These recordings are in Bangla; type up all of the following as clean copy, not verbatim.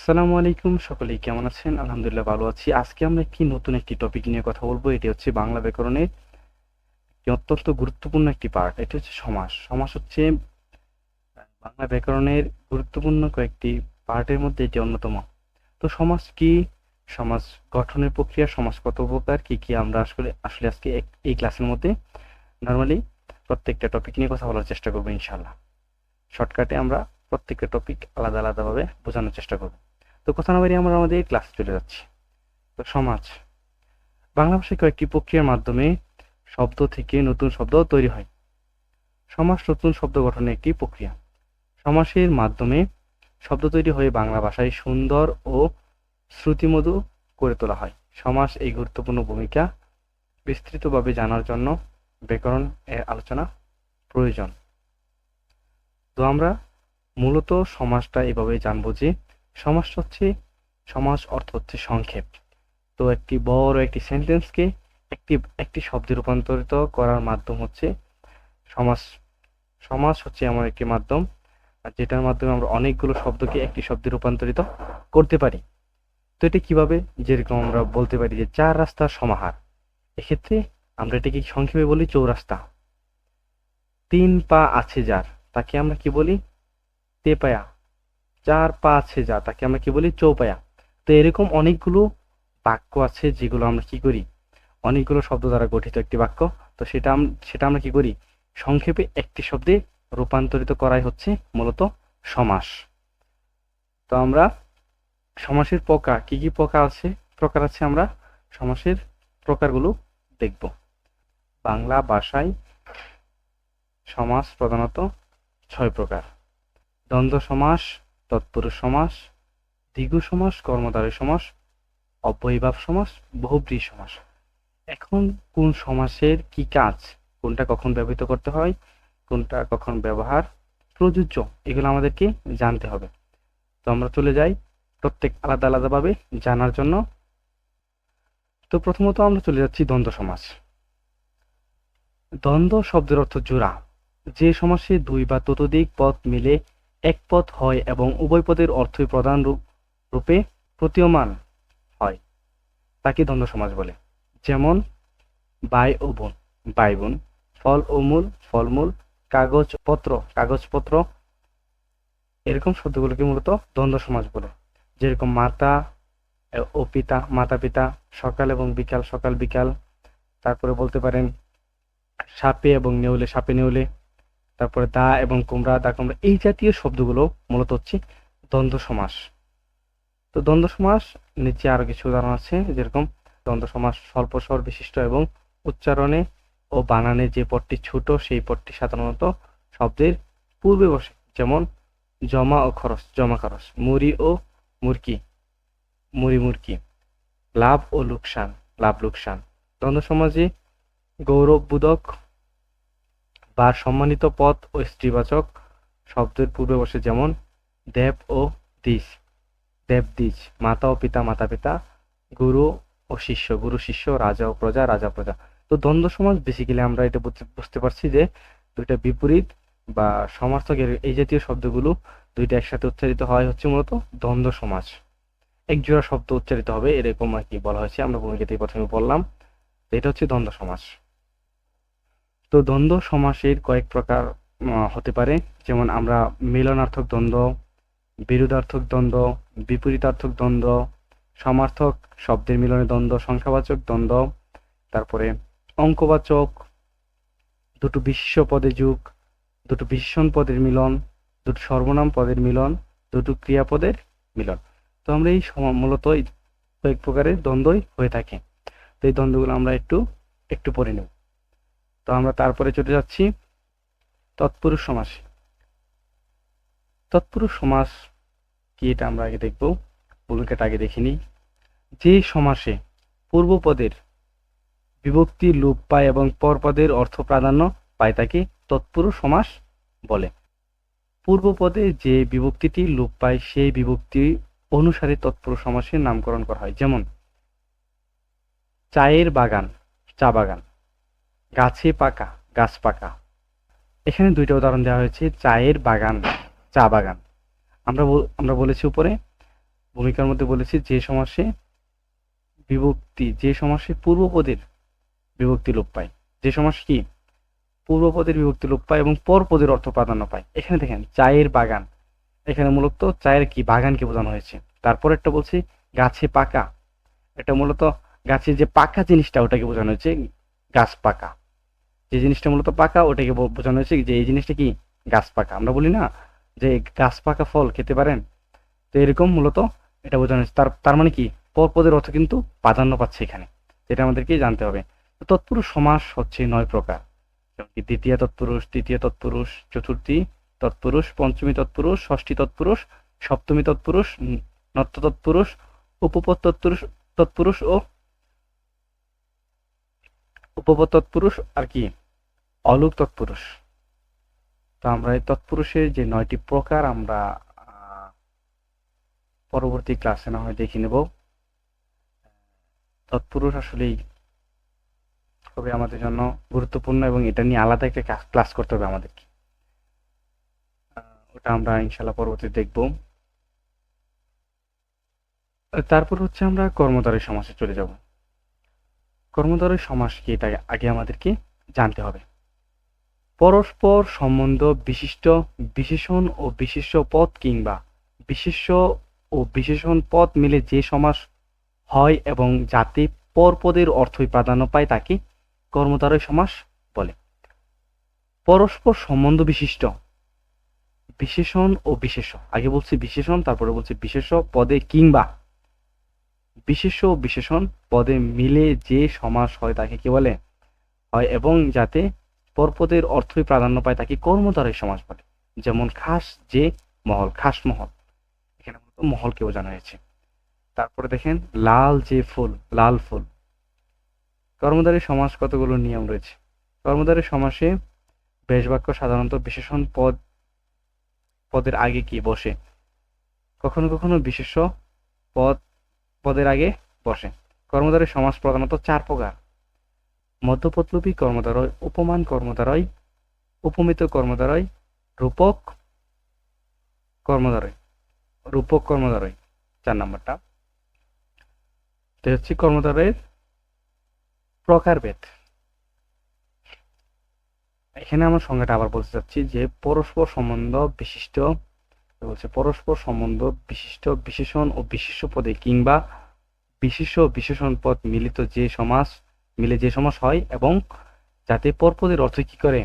আসসালামু আলাইকুম, সকলেই কেমন আছেন? আলহামদুলিল্লাহ ভালো আছি। আজকে আমরা নতুন একটি টপিক নিয়ে কথা বলবো। এটি হচ্ছে বাংলা ব্যাকরণের একটি অত্যন্ত গুরুত্বপূর্ণ একটি পার্ট। এটি হচ্ছে সমাস। সমাস হচ্ছে বাংলা ব্যাকরণের গুরুত্বপূর্ণ কয়েকটি পার্টের মধ্যে এটি অন্যতম। তো সমাস কি? সমাজ গঠনের প্রক্রিয়া, সমাজ কত প্রকার, কি কি আমরা আসলে আসলে আজকে এই ক্লাসের মধ্যে নরমালি প্রত্যেকটা টপিক নিয়ে কথা বলার চেষ্টা করবো ইনশাআল্লাহ। শর্টকাটে আমরা প্রত্যেকটা টপিক আলাদা আলাদাভাবে বোঝানোর চেষ্টা করব। তো কথা না বাড়িয়ে আমরা আমাদের ক্লাসে চলে যাচ্ছি। তো সমাজ বাংলা ভাষায় কয়েকটি প্রক্রিয়ার মাধ্যমে শব্দ থেকে নতুন শব্দ তৈরি হয়। সমাস নতুন শব্দ গঠনের একটি প্রক্রিয়া। সমাসের মাধ্যমে শব্দ তৈরি হয়ে বাংলা ভাষায় সুন্দর ও শ্রুতিমধুর করে তোলা হয়। সমাস এই গুরুত্বপূর্ণ ভূমিকা বিস্তৃতভাবে জানার জন্য ব্যাকরণ এর আলোচনা প্রয়োজন। তো আমরা মূলত সমাসটা এভাবে জানবো যে সমাস হচ্ছে, সমাস অর্থ হচ্ছে সংক্ষেপ। তো একটি বড় একটি সেন্টেন্সকে একটি একটি শব্দে রূপান্তরিত করার মাধ্যম হচ্ছে সমাস। সমাস হচ্ছে এমন একটি মাধ্যম যেটার মাধ্যমে আমরা অনেকগুলো শব্দকে একটি শব্দে রূপান্তরিত করতে পারি। তো এটা কিভাবে? যেরকম আমরা বলতে পারি যে চার রাস্তার সমাহার, এক্ষেত্রে আমরা এটাকে সংক্ষেপে বলি চৌরাস্তা। তিন পা আছে যার, তাকে আমরা কি বলি? তেপায়া। চার পা আছে যার, তাকে আমরা কি বলি? চৌপায়া। তো এরকম অনেকগুলো বাক্য আছে যেগুলো আমরা কি করি, অনেকগুলো শব্দ দ্বারা গঠিত একটি বাক্য। তো সেটা আমরা কি করি, সংক্ষেপে একটি শব্দে রূপান্তরিত করাই হচ্ছে মূলত সমাস। তো আমরা সমাসের প্রকার কি কি প্রকার আছে আমরা সমাসের প্রকারগুলো দেখব। বাংলা ভাষায় সমাস প্রধানত 6 প্রকার: দ্বন্দ্ব সমাস, তৎপুরুষ সমাস, দ্বিগু সমাস, কর্মধারয় সমাস, অব্যয়ীভাব সমাস, বহুব্রীহি সমাস। এখন কোন সমাসের কি কাজ, কোনটা কখন ব্যবহৃত করতে হয়, কোনটা কখন ব্যবহার প্রযোজ্য, এগুলো আমাদেরকে জানতে হবে। তো আমরা চলে যাই প্রত্যেক আলাদা আলাদাভাবে জানার জন্য। তো প্রথমত আমরা চলে যাচ্ছি দ্বন্দ্ব সমাস। দ্বন্দ্ব শব্দের অর্থ জোড়া। যে সমাসে দুই বা ততোধিক পদ মিলে এক পদ হয় এবং উভয় পদের অর্থই প্রধান রূপে প্রতীয়মান হয়, তাকে দ্বন্দ্ব সমাস বলে। যেমন ভাই ও বোন, ভাই বোন; ফল ও মূল, ফলমূল; কাগজপত্র, কাগজপত্র। এরকম শব্দগুলোকে মূলত দ্বন্দ্ব সমাস বলে। যেরকম মাতা ও পিতা, মাতা পিতা; সকাল এবং বিকাল, সকাল বিকাল। তারপরে বলতে পারেন সাপে এবং নেউলে, সাপে নেউলে। তারপরে দা এবং কুমড়া, দা কুমড়া। এই জাতীয় শব্দগুলো মূলত হচ্ছে দ্বন্দ্ব সমাস। তো দ্বন্দ্ব সমাস নিচে আরো কিছু উদাহরণ আছে, যেরকম দ্বন্দ্ব সমাস স্বল্প স্বর বিশিষ্ট এবং উচ্চারণে ও বানানে যে পদটি ছোট সেই পদটি সাধারণত শব্দের পূর্বে বসে। যেমন জমা ও খরচ, জমা খরচ; মুড়ি ও মুরকি, মুড়ি মুরকি; লাভ ও লোকসান, লাভ লোকসান। দ্বন্দ্ব সমাজে গৌরববোধক বা সম্মানিত পদ ও স্ত্রীবাচক শব্দের পূর্বে বসে। যেমন দেব ও দিস, দেব দিস; মাতা ও পিতা, মাতা পিতা; গুরু ও শিষ্য, গুরু শিষ্য; রাজা ও প্রজা, রাজা প্রজা। তো দ্বন্দ্ব সমাস বেসিক্যালি আমরা এটা বুঝতে পারছি যে দুইটা বিপরীত বা সমার্থকের এই জাতীয় শব্দগুলো দুইটা একসাথে উচ্চারিত হয় হচ্ছে মূলত দ্বন্দ্ব সমাস। এক জোড়া শব্দ উচ্চারিত হবে এরকম আর কি বলা হয়েছে, আমরা ভূমিকাতেই প্রথমে বললাম। এটা হচ্ছে দ্বন্দ্ব সমাস। তো দ্বন্দ্ব সমাসের কয়েক প্রকার হতে পারে। যেমন আমরা মিলনার্থক দ্বন্দ্ব, বিরোধার্থক দ্বন্দ্ব, বিপরীতার্থক দ্বন্দ্ব, সমার্থক শব্দের মিলনে দ্বন্দ্ব, সংখ্যাবাচক দ্বন্দ্ব, তারপরে অঙ্কবাচক, দুটো বিশেষ্য পদে যোগ, দুটো বিশেষণ পদের মিলন, দুটো সর্বনাম পদের মিলন, দুটো ক্রিয়াপদের মিলন। তো আমরা এই মূলত কয়েক প্রকারের দ্বন্দ্বই হয়ে থাকে। তো এই দ্বন্দ্বগুলো আমরা একটু একটু পড়ে নেব। তো আমরা তারপরে চলে যাচ্ছি তৎপুরুষ সমাসে। তৎপুরুষ সমাস কি, এটা আমরা আগে দেখব, ভূমিকাটা আগে দেখে নিই। যে সমাসে পূর্বপদের বিভক্তি লোপ পায় এবং পরপদের অর্থ প্রাধান্য পায় তাকে তৎপুরুষ সমাস বলে। পূর্বপদে যে বিভক্তিটি লোপ পায় সেই বিভক্তি অনুসারে তৎপুরুষ সমাসের নামকরণ করা হয়। যেমন চায়ের বাগান, চা বাগান; গাছে পাকা, গাছ পাকা। এখানে দুইটা উদাহরণ দেওয়া হয়েছে, চায়ের বাগান, চা বাগান। আমরা বলেছি উপরে ভূমিকার মধ্যে বলেছি যে সমাসে পূর্বপদের বিভক্তি লোপ পায়, যে সমাস কি পূর্বপদের বিভক্তি লোপ পায় এবং পরপদের অর্থ প্রাধান্য পায়। এখানে দেখেন চায়ের বাগান, এখানে মূলত চায়ের কি বাগানকে বোঝানো হয়েছে। তারপর একটা বলছি গাছে পাকা, এটা মূলত গাছে যে পাকা জিনিসটা ওটাকে বোঝানো হয়েছে গাছ পাকা, যে জিনিসটা মূলত পাকা ওটাকে বোঝানো হয়েছে যে এই জিনিসটা কি গাছ পাকা। আমরা বলি না যে গাছ পাকা ফল খেতে পারেন, তো এরকম মূলত এটা বোঝানো হয়েছে। তার মানে কি পরপদের অর্থ কিন্তু প্রাধান্য পাচ্ছে এখানে, যেটা আমাদেরকে জানতে হবে। তো তৎপুরুষ সমাস হচ্ছে 9 প্রকার, যেমন কি দ্বিতীয় তৎপুরুষ, তৃতীয় তৎপুরুষ, চতুর্থী তৎপুরুষ, পঞ্চমী তৎপুরুষ, ষষ্ঠী তৎপুরুষ, সপ্তমী তৎপুরুষ, নত্য তৎপুরুষ, উপপদ তৎপুরুষ তৎপুরুষ ও উপপদ তৎপুরুষ আর কি অলুক তৎপুরুষ। তো আমরা এই তৎপুরুষের যে 9টি প্রকার আমরা পরবর্তী ক্লাসে না হয় দেখে নেব। তৎপুরুষ আসলেই খুবই আমাদের জন্য গুরুত্বপূর্ণ এবং এটা নিয়ে আলাদা একটা ক্লাস করতে হবে আমাদেরকে, ওটা আমরা ইনশাল্লাহ পরবর্তীতে দেখব। তারপর হচ্ছে আমরা কর্মধারয় সমাসে চলে যাব। কর্মধারয় সমাস কি এটা আগে আমাদেরকে জানতে হবে। পরস্পর সম্বন্ধ বিশিষ্ট বিশেষণ ও বিশেষ্য পদ কিংবা বিশেষ্য ও বিশেষণ পদ মিলে যে সমাস হয় এবং যাতে পরপদের অর্থই প্রাধান্য পায় তাকে কর্মধারয় সমাস বলে। পরস্পর সম্বন্ধ বিশিষ্ট বিশেষণ ও বিশেষ্য, আগে বলছি বিশেষণ তারপরে বলছি বিশেষ্য পদে কিংবা বিশেষ্য ও বিশেষণ পদে মিলে যে সমাস হয় তাকে কি বলে হয় এবং যাতে পরপদের অর্থই প্রাধান্য পায় তাকে কর্মধারয় সমাস বলে। যেমন খাস যে মহল, খাস মহল, এখানে মহলকে বোঝানো হয়েছে। তারপরে দেখেন লাল যে ফুল, লাল ফুল। কর্মধারয় সমাস কতগুলো নিয়ম রয়েছে। কর্মধারয় সমাসে বেশ বাক্য সাধারণত বিশেষণ পদের আগে কি বসে, কখনো কখনো বিশেষ্য পদের আগে বসে। কর্মধারয় সমাস প্রধানত 4 প্রকার: মধ্যপদলোপী কর্মধারয়, উপমান কর্মধারয়, উপমিত কর্মধারয়, রূপক কর্মধারয়। 4 নাম্বারটা। তো হচ্ছে কর্মধারয়ের প্রকারভেদ। এখানে আমার সংজ্ঞাটা আবার বলতে চাচ্ছি যে পরস্পর সম্বন্ধ বিশিষ্ট বলছে পরস্পর সম্বন্ধ বিশিষ্ট বিশেষণ ও বিশেষ্য পদে কিংবা বিশেষ্য বিশেষণ পদ মিলে যে সমাস হয় এবং যাতে পরপদের অর্থ কি করে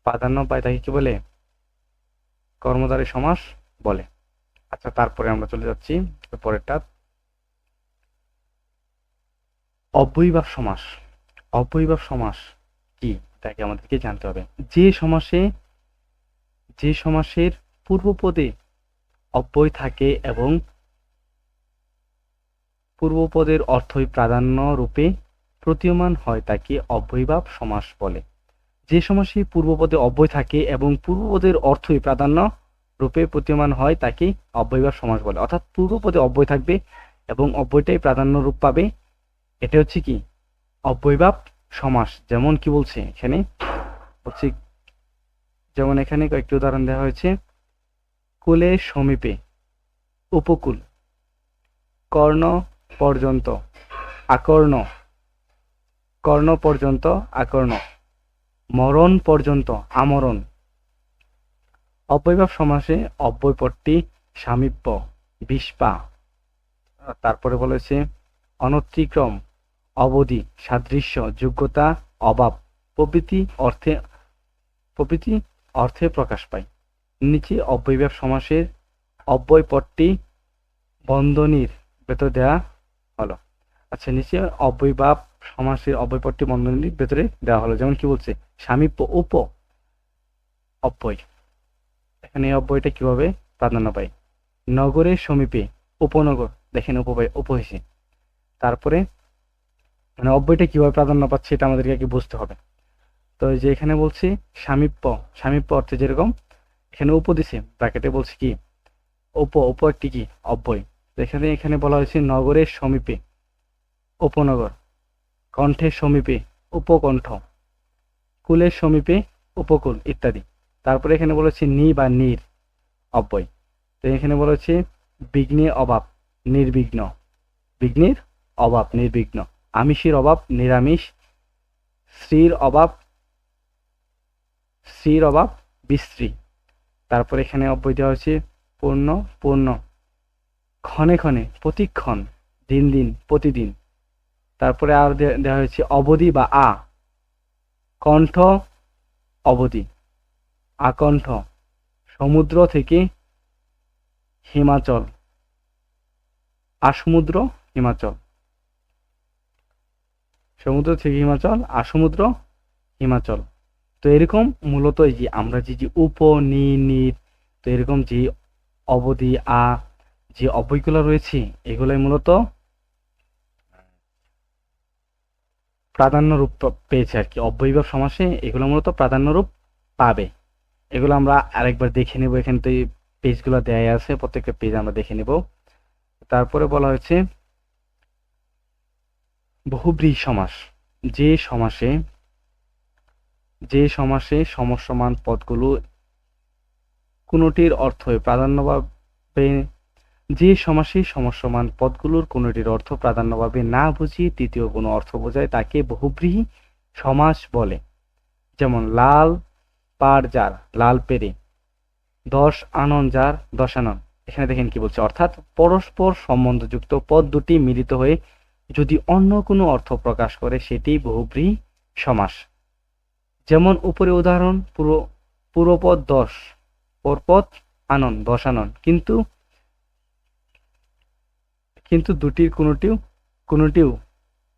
প্রাধান্য পায় তাকে কি বলে কর্মধারয় সমাস বলে। আচ্ছা, তারপরে আমরা চলে যাচ্ছি পরেরটা, অব্যয়ীভাব সমাস। অব্যয়ীভাব সমাস কি তাকে আমাদেরকে জানতে হবে। যে সমাসের পূর্বপদে অব্যয় থাকে এবং পূর্বপদের অর্থই প্রাধান্য রূপে প্রতীয়মান হয় তাকে অব্যয়ীভাব সমাস বলে। যে সমাসে পূর্বপদে অব্যয় থাকে এবং পূর্বপদের অর্থই প্রাধান্য রূপে প্রতীয়মান হয় তাকে অব্যয়ীভাব সমাস বলে। অর্থাৎ পূর্বপদে অব্যয় থাকবে এবং অব্যয়টাই প্রাধান্য রূপ পাবে, এটা হচ্ছে কি অব্যয়ীভাব সমাস। যেমন কি বলছে এখানে হচ্ছে, যেমন এখানে কয়েকটি উদাহরণ দেওয়া হয়েছে। কুলের সমীপে উপকূল, কর্ণ পর্যন্ত আকর্ণ, কর্ণ পর্যন্ত আকর্ণ, মরণ পর্যন্ত আমরণ। অব্যয়ীভাব সমাসে অব্যয় পদটি সামীপ্য, বিস্পা, তারপরে বলেছে অনতিক্রম, অবধি, সাদৃশ্য, যোগ্যতা, অভাব প্রভৃতি অর্থে প্রকাশ পায়। নিচে অব্যয়ীভাব সমাসের অব্যয় পদটি বন্ধনীর ভেতর দেওয়া হলো। আচ্ছা, নিচে অব্যয়ীভাব সমাসের অব্যয় পদটি বন্ধনীর ভেতরে দেওয়া হলো। যেমন কি বলছে সামীপ্য উপ অব্যয়, এখানে এই অব্যয়টা কিভাবে প্রাধান্য পায়। নগরের সমীপে উপনগর, দেখেন উপ হয়েছে। তারপরে মানে অব্যয়টা কিভাবে প্রাধান্য পাচ্ছে এটা আমাদেরকে আগে বুঝতে হবে। তো যে এখানে বলছি সামীপ্য অর্থে যেরকম এখানে উপ দিছে ব্র্যাকেটে বলছে কি উপ একটি কি অব্যয়। এখানে বলা হয়েছে নগরের সমীপে উপনগর, কণ্ঠের সমীপে উপকণ্ঠ, কুলের সমীপে উপকূল ইত্যাদি। তারপরে এখানে বলেছে নি বা নীর অব্যয়। তো এখানে বলেছে বিঘ্নের অভাব, নির্বিঘ্ন, বিঘ্নের অভাব নির্বিঘ্ন, আমিষের অভাব নিরামিষ, শ্রীর অভাব, শ্রীর অভাব বিশ্রী। তারপর এখানে অব্যয় দেওয়া হয়েছে পূর্ণ, পূর্ণ, ক্ষণে ক্ষণে, প্রতিক্ষণ, দিন দিন, প্রতিদিন। তারপরে আর দেওয়া হয়েছে অবধি বা কণ্ঠ, অবধি, আকণ্ঠ, সমুদ্র থেকে হিমাচল, আসমুদ্র, হিমাচল, সমুদ্র থেকে হিমাচল, আসমুদ্র, হিমাচল। তো এরকম মূলত এই যে আমরা যে উপ, নি, নির, তো এরকম যে অবধি, যে অব্যয়গুলো রয়েছে এগুলোই মূলত প্রাধান্য রূপ পেয়েছে আর কি। অব্যয়ীভাব সমাসে এগুলো মূলত প্রাধান্য রূপ পাবে। এগুলো আমরা আরেকবার দেখে নেব, এখানে তো এই পেজগুলো দেয়া আছে, প্রত্যেকটা পেজ আমরা দেখে নেব। তারপরে বলা হয়েছে বহুব্রীহি সমাস, যে সমাসে, যে সমাসে সমসমান পদগুলো কোনটির অর্থ প্রাধান্য পাবে, যে সমাসে সমসমান পদগুলোর কোনটির অর্থ প্রাধান্যভাবে না বুঝিয়ে তৃতীয় কোনো অর্থ বোঝায় তাকে বহুব্রীহি সমাস বলে। যেমন লাল পাড় যার, লাল পেরে, 10 আনন যার, 10 আনন। এখানে দেখেন কি বলছে, অর্থাৎ পরস্পর সম্বন্ধযুক্ত পদ দুটি মিলিত হয়ে যদি অন্য কোনো অর্থ প্রকাশ করে সেটি বহুব্রীহি সমাস। যেমন উপরে উদাহরণ, পূর্বপদ 10, পরপদ আনন, 10 আনন, কিন্তু কিন্তু দুটির কোনোটিও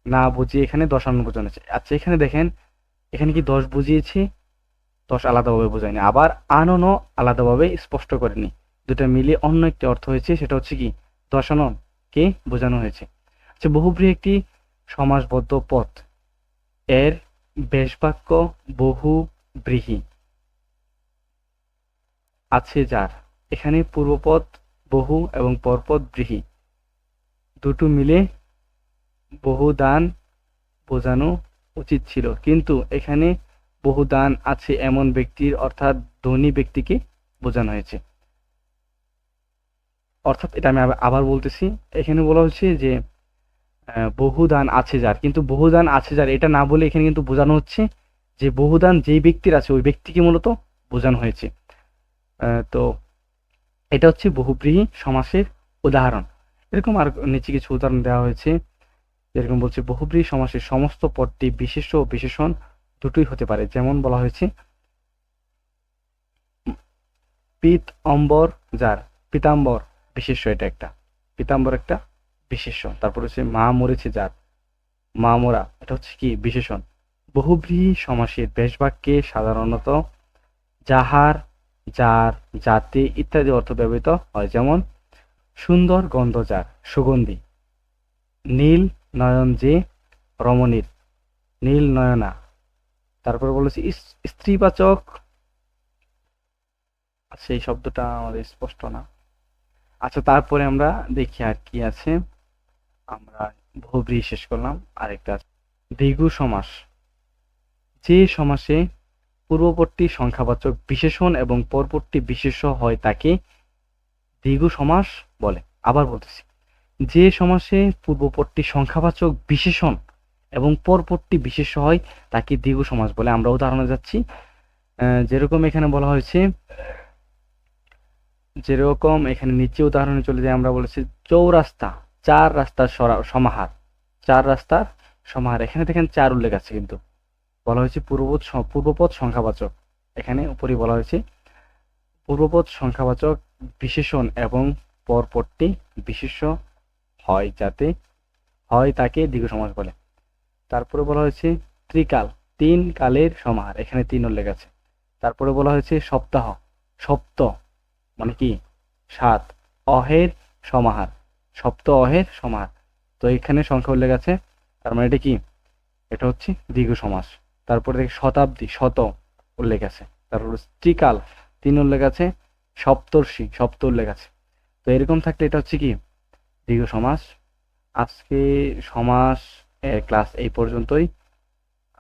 না বুঝিয়ে এখানে 10 আনন বোঝানো হয়েছে। আচ্ছা এখানে দেখেন, এখানে কি 10 বুঝিয়েছি, 10 আলাদাভাবে বোঝায়নি, আবার আননও আলাদাভাবে স্পষ্ট করেনি, দুটা মিলিয়ে অন্য একটি অর্থ হয়েছে, সেটা হচ্ছে কি 10 আনন কে বোঝানো হয়েছে। আচ্ছা বহুব্রীহি একটি সমাসবদ্ধ পদ, এর বেশবাক্য বহুব্রীহি আছে যার। এখানে পূর্বপদ বহু এবং পরপদ ব্রীহি, দুটো মিলে বহুদান বোঝানো উচিত ছিল, কিন্তু এখানে বহুদান আছে এমন ব্যক্তির অর্থাৎ ধনী ব্যক্তিকে বোঝানো হয়েছে। অর্থাৎ এটা আমি আবার বলতেছি, এখানে বলা হচ্ছে যে বহুদান আছে যার, কিন্তু বহুদান আছে যার এটা না বলে এখানে কিন্তু বোঝানো হচ্ছে যে বহুদান যেই ব্যক্তির আছে ওই ব্যক্তিকে মূলত বোঝানো হয়েছে। তো এটা হচ্ছে বহুব্রীহি সমাসের উদাহরণ। এরকম আর নিচে কিছু উদাহরণ দেওয়া হয়েছে, যেরকম বলছে বহুব্রীহি সমাসের সমস্ত পদটি বিশেষ্য ও বিশেষণ দুটোই হতে পারে। যেমন বলা হয়েছে পিত অম্বর যার, পিতাম্বর বিশেষ্য, এটা একটা পিতাম্বর একটা বিশেষ্য। তারপর হচ্ছে মা মরেছে যার, মা মোরা, এটা হচ্ছে কি বিশেষণ। বহুব্রীহি সমাসের বেশবাক্যে সাধারণত যাহার, যার, জাতি ইত্যাদি অর্থ ব্যবহৃত হয়। যেমন সুন্দর গন্ধ যার, সুগন্ধি, নীল নয়ন যে রমণীর, নীল নয়না। তারপর বলেছি স্ত্রীবাচক, সেই শব্দটা আমাদের স্পষ্ট না। আচ্ছা তারপরে আমরা দেখি আর কি আছে। আমরা বহুব্রীহি শেষ করলাম, আরেকটা আছে দ্বিগু সমাস, যে সমাসে পূর্ববর্তী সংখ্যাবাচক বিশেষণ এবং পরবর্তী বিশেষ্য হয় তাকে দ্বিগু সমাস বলে। আবার বলতেছি, যে সমাসে পূর্ববর্তী সংখ্যাবাচক বিশেষণ এবং পরবর্তী বিশেষ্য হয় তাকে দ্বিগু সমাস বলে। আমরা উদাহরণে যাচ্ছি, যেরকম এখানে বলা হয়েছে, যেরকম এখানে নিচে উদাহরণে চলে যায়, আমরা বলেছি চৌরাস্তা, 4 রাস্তার সমাহার, 4 রাস্তার সমাহার। এখানে দেখেন 4 উল্লেখ আছে, কিন্তু বলা হয়েছে পূর্বপদ সংখ্যাবাচক। এখানে উপরে বলা হয়েছে পূর্বপদ সংখ্যাবাচক বিশেষণ এবং পরপরটি বিশেষ্য হয় যাতে হয় তাকে দ্বিগু সমাস বলে। তারপরে বলা হয়েছে ত্রিকাল, 3 কালের সমাহার, এখানে 3 উল্লেখ আছে। তারপরে বলা হয়েছে সপ্তাহ, সপ্ত মানে কি 7, অহের সমাহার, সপ্ত অহের সমাহার। তো এখানে সংখ্যা উল্লেখ আছে, তার মানে এটা কি, এটা হচ্ছে দ্বিগু সমাস। তারপরে দেখি শতাব্দী, শত উল্লেখ আছে। তারপর ত্রিকাল, 3 উল্লেখ আছে। সপ্তর্ষি, সপ্ত উল্লেখ আছে। তো এরকম থাকলে এটা হচ্ছে কি দ্বিগু সমাস। আজকে সমাস এর ক্লাস এই পর্যন্তই।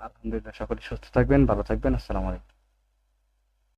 আলহামদুলিল্লাহ, সকলে সুস্থ থাকবেন, ভালো থাকবেন। আসসালামু আলাইকুম।